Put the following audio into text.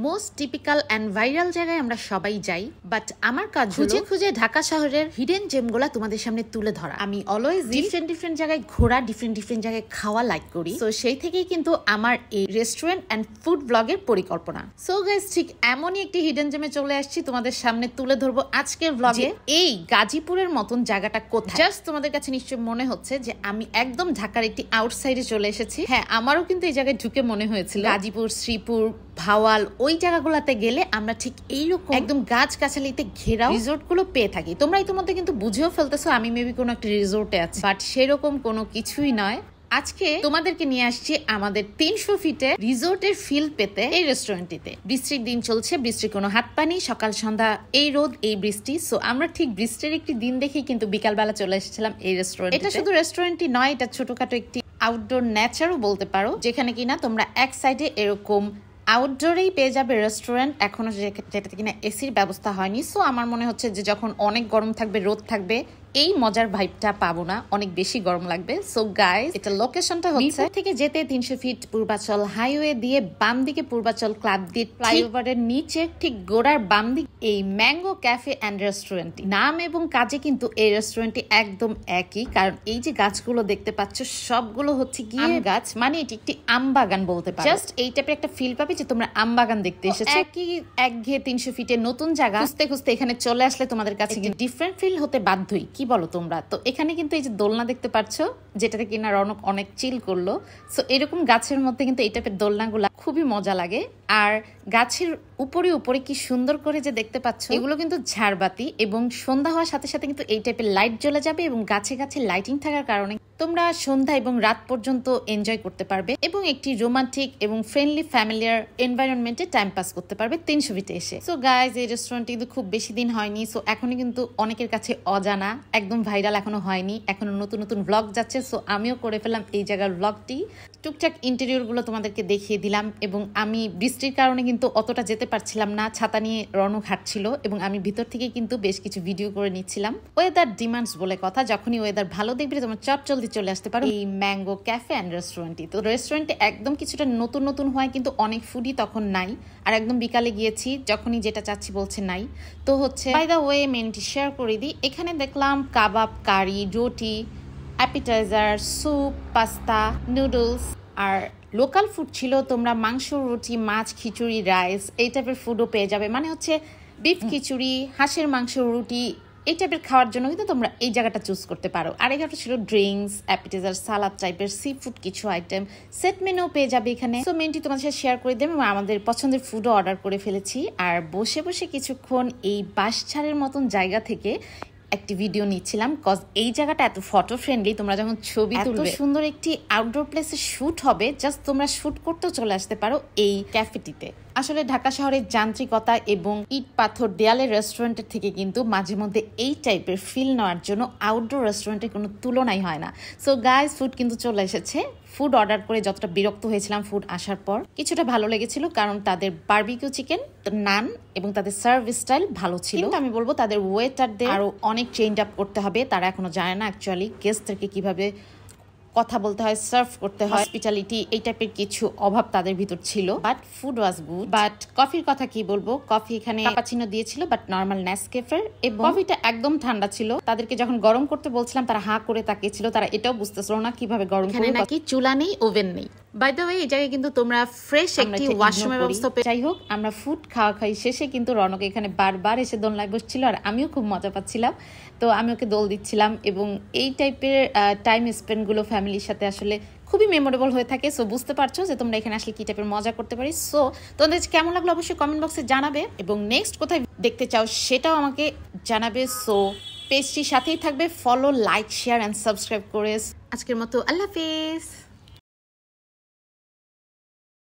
Most typical and viral জায়গায় আমরা সবাই যাই, বাট আমার কাজ খুঁজে খুঁজে ঢাকা শহরের হিডেন জেমগুলা তোমাদের সামনে তুলে ধরা। আমি অলওয়েজ ডিফারেন্ট জায়গায় ঘোরা, ডিফারেন্ট জায়গায় খাওয়া লাইক করি। সো সেই থেকেই কিন্তু আমার এই রেস্টুরেন্ট অ্যান্ড ফুড ব্লগের পরিকল্পনা। সো গাইস, ঠিক এমনই একটি হিডেন জেমে চলে আসছি, তোমাদের সামনে তুলে ধরবো আজকের ব্লগে। এই গাজীপুরের মতন জায়গাটা কোথায়? জাস্ট তোমাদের কাছে নিশ্চয় মনে হচ্ছে যে আমি একদম ঢাকার একটি আউটসাইডে চলে এসেছি। হ্যাঁ, আমারও কিন্তু এই জায়গায় ঢুকে মনে হয়েছিল গাজীপুর, শ্রীপুর, ভাওয়াল, ওই জায়গাগুলোতে গেলে আমরা ঠিক এইরকম একদম গাছ গাছালিতে ঘেরাও রিসোর্ট গুলো পেয়ে থাকি। তোমরা ইতিমধ্যে কিন্তু বুঝেও ফেলতেছো আমি মেবি কোনো একটা রিসোর্টে আছি, বাট সেরকম কোনো কিছুই নয়। আজকে তোমাদেরকে নিয়ে আসছি আমাদের 300 ফিটে রিসোর্টের ফিল পেতে এই রেস্টুরেন্টটিতে। বৃষ্টির দিন চলছে, বৃষ্টির কোনো হাত পানি, সকাল সন্ধ্যা এই রোদ এই বৃষ্টি। সো আমরা ঠিক বৃষ্টির একটি দিন দেখেই কিন্তু বিকালবেলা চলে এসেছিলাম এই রেস্টুরেন্ট। এটা শুধু রেস্টুরেন্টই নয়, এটা ছোটখাটো একটি আউটডোর নেচারও বলতে পারো, যেখানে কিনা তোমরা এক সাইডে এরকম আউটডোরেই পেয়ে যাবে রেস্টুরেন্ট, এখনো যেটাতে কিনা এসির ব্যবস্থা হয়নি। সো আমার মনে হচ্ছে যে যখন অনেক গরম থাকবে, রোদ থাকবে, এই মজার ভাইবটা পাবো না, অনেক বেশি গরম লাগবে। সো গাইস, এটা লোকেশনটা হচ্ছে থেকে যেতে 300 ফিট পূর্বাচল হাইওয়ে দিয়ে বাম দিকে পূর্বাচল ক্লাব দিয়ে ফ্লাইওভারের নিচে ঠিক গোড়ার বাম দিকে এই ম্যাঙ্গো ক্যাফে অ্যান্ড রেস্টুরেন্ট। নাম এবং কাজে কিন্তু এই রেস্টুরেন্টটি একদম একই, কারণ এই যে গাছগুলো দেখতে পাচ্ছ সবগুলো হচ্ছে গিয়ে আম গাছ, মানে এটি একটি আম বাগান বলতে পারো। জাস্ট এই টাইপের একটা ফিল পাবে যে তোমরা আম বাগান দেখতে এসেছো। একই একঘেয়ে 300 ফিটের নতুন জায়গা খুঁজতে খুঁজতে এখানে চলে আসলে তোমাদের কাছে ডিফারেন্ট ফিল হতে বাধ্যই। কি বলো তোমরা? তো এখানে কিন্তু এই যে দোলনা দেখতে পাচ্ছ, যেটাতে কিনা রনক অনেক চিল করলো। সো এরকম গাছের মধ্যে কিন্তু এই টাইপের দোলনাগুলা খুবই মজা লাগে। আর গাছের উপরে উপরে কি সুন্দর করে যে দেখতে পাচ্ছ, এগুলো কিন্তু ঝাড়বাতি, এবং সন্ধ্যা হওয়ার সাথে সাথে কিন্তু এই টাইপের লাইট জ্বলে যাবে, এবং গাছে গাছে লাইটিং থাকার কারণে তোমরা সন্ধ্যা এবং রাত পর্যন্ত এনজয় করতে পারবে, এবং একটি রোমান্টিক এবং ফ্রেন্ডলি ফ্যামিলিয়ার এনভায়রনমেন্টে টাইম পাস করতে পারবে 300 ফিটে এসে। সো গাইজ, এই রেস্টুরেন্টটি কিন্তু খুব বেশি দিন হয়নি, সো এখনো কিন্তু অনেকের কাছে অজানা, একদম ভাইরাল এখনো হয়নি, এখনো নতুন নতুন ব্লগ যাচ্ছে। সো আমিও করে ফেললাম এই জায়গার ব্লগটি, টুকটাক ইন্টেরিয়র গুলো তোমাদেরকে দেখিয়ে দিলাম। এবং আমি বৃষ্টির কারণে কিন্তু অতটা যেতে পারছিলাম না, ছাতা নিয়ে রনক হাঁটছিল, এবং আমি ভিতর থেকে কিন্তু বেশ কিছু ভিডিও করে নিচ্ছিলাম। ওয়েদার ডিমান্ডস বলে কথা, যখনই ওয়েদার ভালো দেখবে তোমার চটজলদি চলে আসতে পারো এই ম্যাঙ্গো ক্যাফে অ্যান্ড রেস্টুরেন্টটি। তো রেস্টুরেন্টে একদম কিছুটা নতুন নতুন হয়, কিন্তু অনেক ফুডই তখন নাই। আর একদম বিকালে গিয়েছি, যখনই যেটা চাচ্ছি বলছে নাই। তো হচ্ছে বাই দ্য ওয়ে মেনুটি শেয়ার করে দিই। এখানে দেখলাম কাবাব, কারি, রুটি, অ্যাপিটাইজার, স্যুপ, পাস্তা, নুডলস, আর লোকাল ফুড ছিল তোমরা মাংস, রুটি, মাছ, খিচুড়ি, রাইস, এই টাইপের ফুডও পেয়ে যাবে। মানে হচ্ছে বিফ খিচুড়ি, হাঁসের মাংস, রুটি, এই টাইপের খাওয়ার জন্য কিন্তু তোমরা এই জায়গাটা চুজ করতে পারো। আর এখানে ছিল ড্রিঙ্কস, অ্যাপিটাইজার, সালাদ টাইপের সি ফুড কিছু আইটেম, সেট মেনুও পেয়ে যাবে এখানে। সো মেনুটি তোমাদের সাথে শেয়ার করে দেবে, এবং আমাদের পছন্দের ফুডও অর্ডার করে ফেলেছি। আর বসে বসে কিছুক্ষণ এই বাঁশঝাড়ের মতন জায়গা থেকে একটি ভিডিও নিচ্ছিলাম, কজ এই জায়গাটা এত ফটো ফ্রেন্ডলি, তোমরা যখন ছবি তুলবে, সুন্দর একটি আউটডোর প্লেসে শুট হবে, জাস্ট তোমরা শুট করতেও চলে আসতে পারো এই ক্যাফেটিতে। আসলে ঢাকা শহরের যান্ত্রিকতা এবং ইট পাথর দেয়ালের রেস্টুরেন্টের থেকে কিন্তু মাঝে মধ্যে এই টাইপের ফিল নেওয়ার জন্য আউটডোর রেস্টুরেন্টের কোনো তুলনাই হয় না। সো গাইস, ফুড কিন্তু চলে এসেছে। ফুড অর্ডার করে যতটা বিরক্ত হয়েছিলাম ফুড আসার পর, কিছুটা ভালো লেগেছিল, কারণ তাদের বারবিকিউ চিকেন, নান এবং তাদের সার্ভিস স্টাইল ভালো ছিল। কিন্তু আমি বলবো তাদের ওয়েটারদের আরো অনেক চেঞ্জ আপ করতে হবে। তারা এখনো জানে না অ্যাকচুয়ালি গেস্টদেরকে কিভাবে কথা বলতে হয়, সার্ভ করতে হয়, হসপিটালিটি, এই টাইপের কিছু অভাব তাদের ভিতর ছিল। But food was good. But কফির কথা কি বলবো, কফি এখানে ক্যাপাচিনো দিয়েছিল, বাট নরমাল নেসক্যাফে, এবং কফিটা একদম ঠান্ডা ছিল। তাদেরকে যখন গরম করতে বলছিলাম, তারা হাঁ করে তাকিয়েছিল, তারা এটাও বুঝতেছিল না কিভাবে গরম করে, নাকি চুলা নেই, ওভেন নেই। বাই দ্য ওয়ে, এই জায়গায় কিন্তু তোমরা ফ্রেশ একটি ওয়াশরুমের ব্যবস্থা পেয়ে। যাই হোক, আমরা ফুড খাওয়া শেষে কিন্তু রনক এখানে বারবার এসে দোলনায় বসছিল, আর আমিও খুব মজা পাচ্ছিলাম। তো আমি ওকে দোল দিচ্ছিলাম, এবং এই টাইপের টাইম স্পেন্ড গুলো ফ্যামিলির সাথে আসলে খুবই মেমোরেবল হয়ে থাকে। সো বুঝতে পারছো যে তোমরা এখানে আসলে কি টাইপের মজা করতে পারি। সো তোমাদের কেমন লাগলো অবশ্যই কমেন্ট বক্সে জানাবে, এবং নেক্সট কোথায় দেখতে চাও সেটাও আমাকে জানাবে। সো পেজটির সাথেই থাকবে, follow, like, share and subscribe করে। আজকের মতো আল্লাহ হাফেজ।